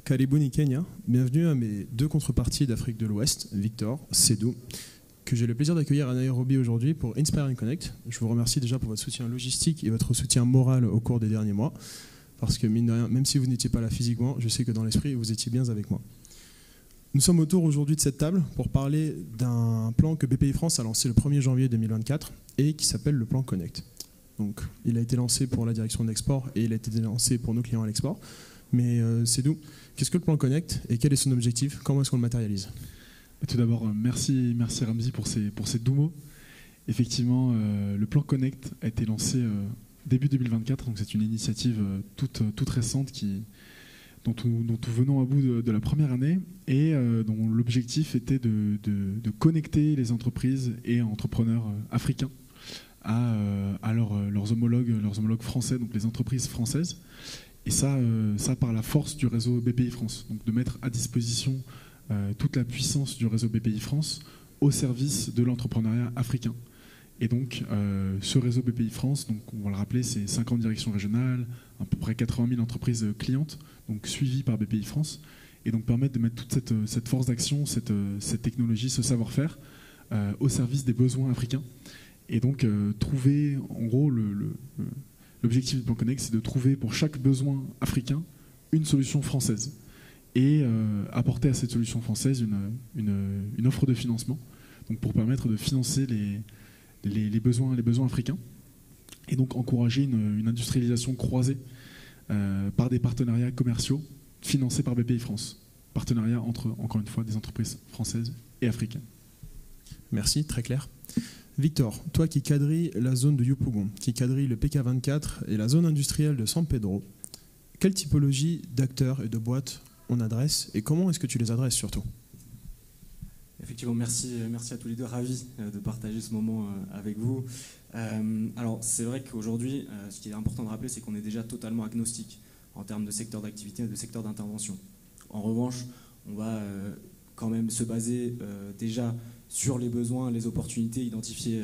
Karibuni Kenya, bienvenue à mes deux contreparties d'Afrique de l'Ouest, Victor, Sédou, que j'ai le plaisir d'accueillir à Nairobi aujourd'hui pour Inspire and Connect. Je vous remercie déjà pour votre soutien logistique et votre soutien moral au cours des derniers mois, parce que mine de rien, même si vous n'étiez pas là physiquement, je sais que dans l'esprit, vous étiez bien avec moi. Nous sommes autour aujourd'hui de cette table pour parler d'un plan que BPI France a lancé le 1er janvier 2024 et qui s'appelle le plan Connect. Donc, il a été lancé pour la direction de l'export et il a été lancé pour nos clients à l'export. Mais Sédou, qu'est-ce que le plan Connect et quel est son objectif? Comment est-ce qu'on le matérialise? Tout d'abord, merci Ramzi pour ces doux mots. Effectivement, le plan Connect a été lancé début 2024, donc c'est une initiative toute récente dont nous venons à bout de la première année et dont l'objectif était de connecter les entreprises et entrepreneurs africains à leurs homologues français, donc les entreprises françaises. Et ça par la force du réseau BPI France, donc de mettre à disposition toute la puissance du réseau BPI France au service de l'entrepreneuriat africain. Et donc, ce réseau BPI France, donc on va le rappeler, c'est 50 directions régionales, à peu près 80 000 entreprises clientes, donc suivies par BPI France, et donc permettre de mettre toute cette force d'action, cette technologie, ce savoir-faire au service des besoins africains. Et donc, trouver, en gros, l'objectif du plan Connect, c'est de trouver pour chaque besoin africain une solution française et apporter à cette solution française une offre de financement, donc pour permettre de financer les besoins africains et donc encourager une industrialisation croisée par des partenariats commerciaux financés par BPI France. Partenariat entre, encore une fois, des entreprises françaises et africaines. Merci, très clair. Victor, toi qui quadrilles la zone de Yopougon, qui quadrilles le PK24 et la zone industrielle de San Pedro, quelle typologie d'acteurs et de boîtes on adresse et comment est-ce que tu les adresses surtout? Effectivement, merci à tous les deux, ravi de partager ce moment avec vous. Alors c'est vrai qu'aujourd'hui, ce qui est important de rappeler, c'est qu'on est déjà totalement agnostique en termes de secteur d'activité et de secteur d'intervention. En revanche, on va quand même se baser déjà sur les besoins, les opportunités identifiées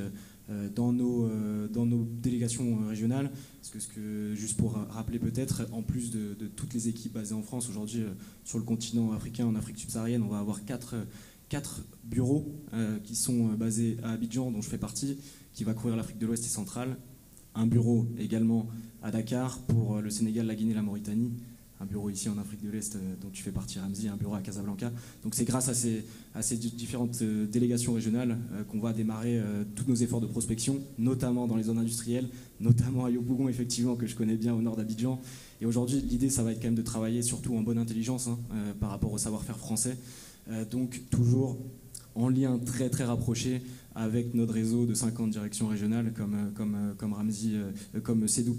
dans nos délégations régionales. Parce que juste pour rappeler peut-être, en plus de toutes les équipes basées en France, aujourd'hui sur le continent africain, en Afrique subsaharienne, on va avoir quatre bureaux qui sont basés à Abidjan, dont je fais partie, qui va couvrir l'Afrique de l'Ouest et centrale. Un bureau également à Dakar pour le Sénégal, la Guinée, la Mauritanie. Un bureau ici en Afrique de l'Est dont tu fais partie, Ramzi, un bureau à Casablanca. Donc c'est grâce à ces différentes délégations régionales qu'on va démarrer tous nos efforts de prospection, notamment dans les zones industrielles, notamment à Yopougon, effectivement, que je connais bien au nord d'Abidjan. Et aujourd'hui, l'idée, ça va être quand même de travailler surtout en bonne intelligence par rapport au savoir-faire français. Donc toujours en lien très très rapproché avec notre réseau de 50 directions régionales comme Ramzi, comme Sédou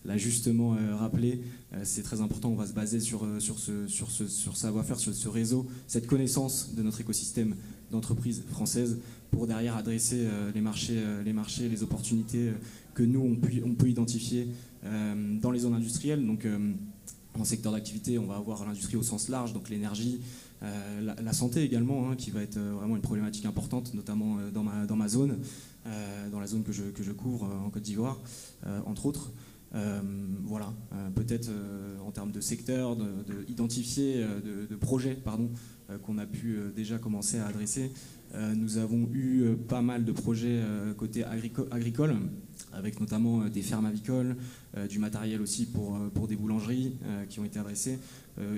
l'a justement rappelé. C'est très important, on va se baser sur ce savoir-faire, sur ce réseau, cette connaissance de notre écosystème d'entreprises françaises pour derrière adresser les marchés, les opportunités que nous on peut identifier dans les zones industrielles. Donc en secteur d'activité, on va avoir l'industrie au sens large, donc l'énergie, la santé également, qui va être vraiment une problématique importante, notamment dans ma zone, dans la zone que je couvre en Côte d'Ivoire, entre autres. Voilà, peut-être en termes de secteur, d'identifier, de projets, qu'on a pu déjà commencer à adresser. Nous avons eu pas mal de projets côté agricole, avec notamment des fermes avicoles, du matériel aussi pour des boulangeries qui ont été adressés.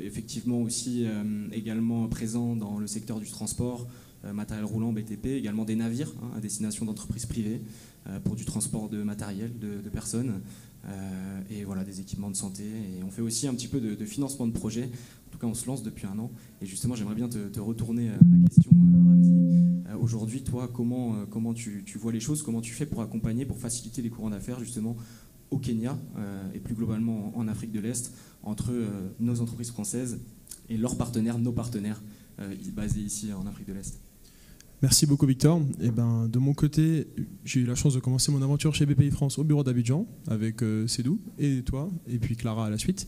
Effectivement aussi également présent dans le secteur du transport, matériel roulant, BTP, également des navires à destination d'entreprises privées pour du transport de matériel, de personnes, et voilà, des équipements de santé. Et on fait aussi un petit peu de financement de projets. En tout cas, on se lance depuis un an. Et justement, j'aimerais bien te retourner la question, Ramzi. Aujourd'hui, toi, comment tu vois les choses? Comment tu fais pour accompagner, pour faciliter les courants d'affaires, justement, au Kenya et plus globalement en Afrique de l'Est, entre nos entreprises françaises et leurs partenaires, nos partenaires, basés ici en Afrique de l'Est? Merci beaucoup Victor. Et de mon côté, j'ai eu la chance de commencer mon aventure chez BPI France au bureau d'Abidjan avec Sédou et toi, et puis Clara à la suite.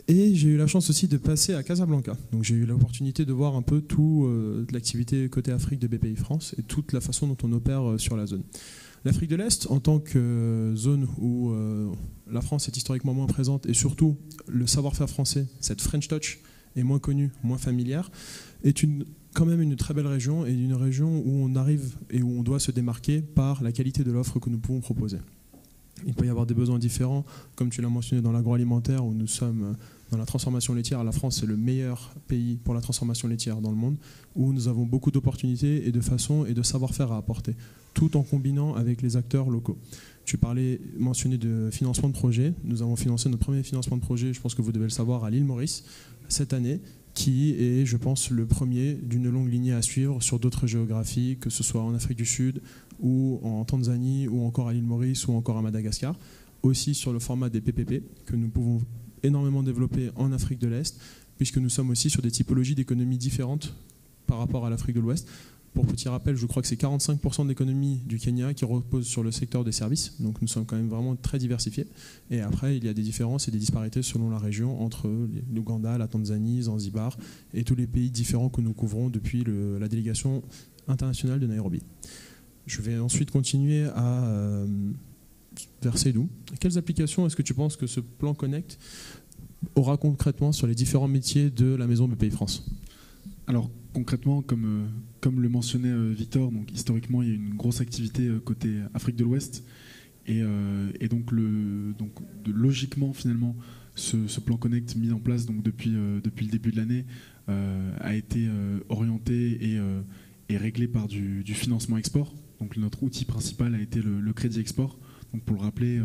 Et j'ai eu la chance aussi de passer à Casablanca. Donc j'ai eu l'opportunité de voir un peu toute l'activité côté Afrique de BPI France et toute la façon dont on opère sur la zone. L'Afrique de l'Est, en tant que zone où la France est historiquement moins présente et surtout le savoir-faire français, cette French touch, est moins connue, moins familière, est quand même une très belle région et une région où on arrive et où on doit se démarquer par la qualité de l'offre que nous pouvons proposer. Il peut y avoir des besoins différents, comme tu l'as mentionné dans l'agroalimentaire, où nous sommes dans la transformation laitière. La France est le meilleur pays pour la transformation laitière dans le monde, où nous avons beaucoup d'opportunités et de façons et de savoir-faire à apporter, tout en combinant avec les acteurs locaux. Tu mentionnais de financement de projet. Nous avons financé notre premier financement de projet, je pense que vous devez le savoir, à l'île Maurice, cette année, qui est, je pense, le premier d'une longue lignée à suivre sur d'autres géographies, que ce soit en Afrique du Sud, ou en Tanzanie, ou encore à l'île Maurice, ou encore à Madagascar. Aussi sur le format des PPP, que nous pouvons énormément développer en Afrique de l'Est, puisque nous sommes aussi sur des typologies d'économies différentes par rapport à l'Afrique de l'Ouest. Pour petit rappel, je crois que c'est 45% de l'économie du Kenya qui repose sur le secteur des services, donc nous sommes quand même vraiment très diversifiés. Et après, il y a des différences et des disparités selon la région entre l'Ouganda, la Tanzanie, Zanzibar et tous les pays différents que nous couvrons depuis la délégation internationale de Nairobi. Je vais ensuite continuer vers Seydou. Quelles applications est-ce que tu penses que ce plan Connect aura concrètement sur les différents métiers de la maison BPI France ? Alors concrètement, comme le mentionnait Victor, donc historiquement il y a une grosse activité côté Afrique de l'Ouest et donc logiquement finalement ce plan Connect mis en place donc depuis le début de l'année a été orienté et réglé par du financement export. Donc notre outil principal a été le crédit export. Donc pour le rappeler,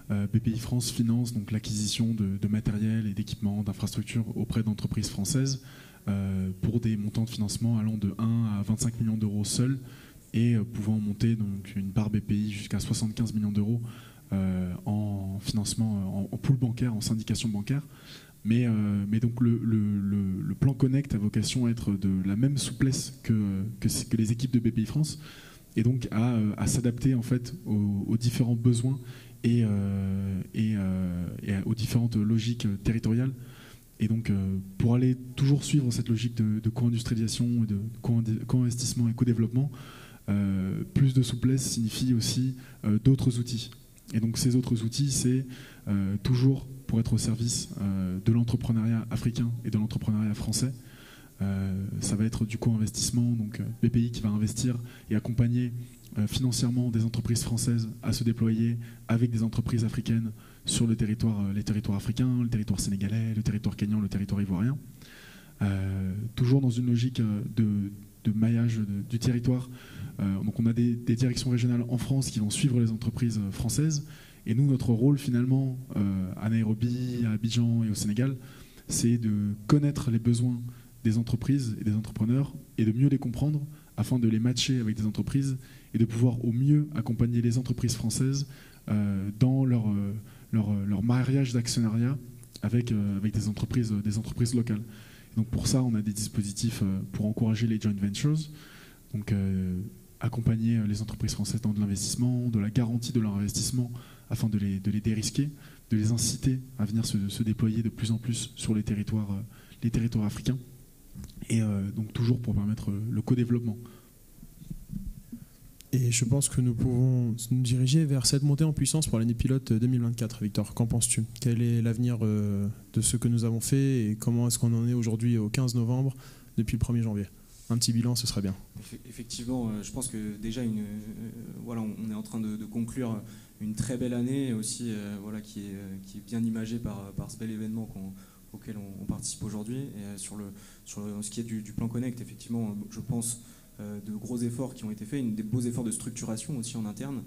BPI France finance donc l'acquisition de matériel et d'équipements, d'infrastructures auprès d'entreprises françaises pour des montants de financement allant de 1 à 25 millions d'euros seuls et pouvant monter donc une part BPI jusqu'à 75 millions d'euros en financement, en pool bancaire, en syndication bancaire. Mais donc le plan Connect a vocation à être de la même souplesse que les équipes de BPI France et donc à s'adapter en fait aux différents besoins et aux différentes logiques territoriales. Et donc, pour aller toujours suivre cette logique de co-industrialisation, de co-investissement et co-développement, plus de souplesse signifie aussi d'autres outils. Et donc, ces autres outils, c'est toujours pour être au service de l'entrepreneuriat africain et de l'entrepreneuriat français. Ça va être du co-investissement, donc BPI qui va investir et accompagner financièrement des entreprises françaises à se déployer avec des entreprises africaines sur les territoires africains, le territoire sénégalais, le territoire kényan, le territoire ivoirien. Toujours dans une logique de maillage du territoire. Donc on a des directions régionales en France qui vont suivre les entreprises françaises. Et nous, notre rôle finalement à Nairobi, à Abidjan et au Sénégal, c'est de connaître les besoins des entreprises et des entrepreneurs et de mieux les comprendre afin de les matcher avec des entreprises et de pouvoir au mieux accompagner les entreprises françaises dans leur mariage d'actionnariat avec des entreprises locales. Et donc pour ça, on a des dispositifs pour encourager les joint ventures, donc accompagner les entreprises françaises dans de l'investissement, de la garantie de leur investissement afin de les dérisquer, de les inciter à venir se déployer de plus en plus sur les territoires africains, et donc toujours pour permettre le co-développement. Et je pense que nous pouvons nous diriger vers cette montée en puissance pour l'année pilote 2024. Victor, qu'en penses-tu ? Quel est l'avenir de ce que nous avons fait et comment est-ce qu'on en est aujourd'hui au 15 novembre depuis le 1er janvier ? Un petit bilan, ce serait bien. Effectivement, je pense que déjà, on est en train de conclure une très belle année aussi, qui est bien imagée par ce bel événement auquel on participe aujourd'hui. Et sur ce qui est du plan Connect, effectivement, je pense de gros efforts qui ont été faits, des beaux efforts de structuration aussi en interne.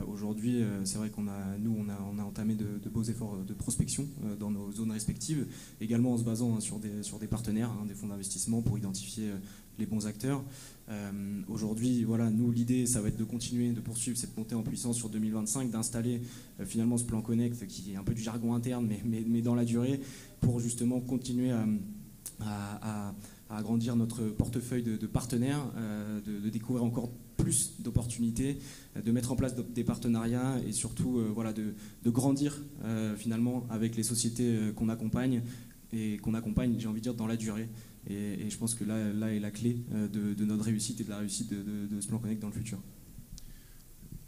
Aujourd'hui, c'est vrai qu'on a entamé de beaux efforts de prospection dans nos zones respectives, également en se basant sur des partenaires, des fonds d'investissement pour identifier les bons acteurs. Aujourd'hui, nous, l'idée, ça va être de continuer, de poursuivre cette montée en puissance sur 2025, d'installer finalement ce plan Connect, qui est un peu du jargon interne, mais dans la durée, pour justement continuer à agrandir notre portefeuille de partenaires, de découvrir encore plus d'opportunités, de mettre en place des partenariats et surtout de grandir finalement avec les sociétés qu'on accompagne, j'ai envie de dire, dans la durée. Et je pense que là est la clé de notre réussite et de la réussite de ce plan Connect dans le futur.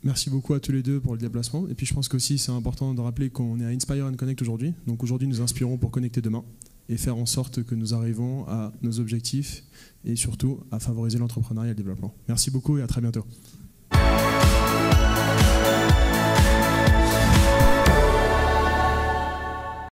Merci beaucoup à tous les deux pour le déplacement. Et puis je pense qu'aussi c'est important de rappeler qu'on est à Inspire and Connect aujourd'hui. Donc aujourd'hui nous inspirons pour connecter demain. et faire en sorte que nous arrivons à nos objectifs et surtout à favoriser l'entrepreneuriat et le développement. Merci beaucoup et à très bientôt.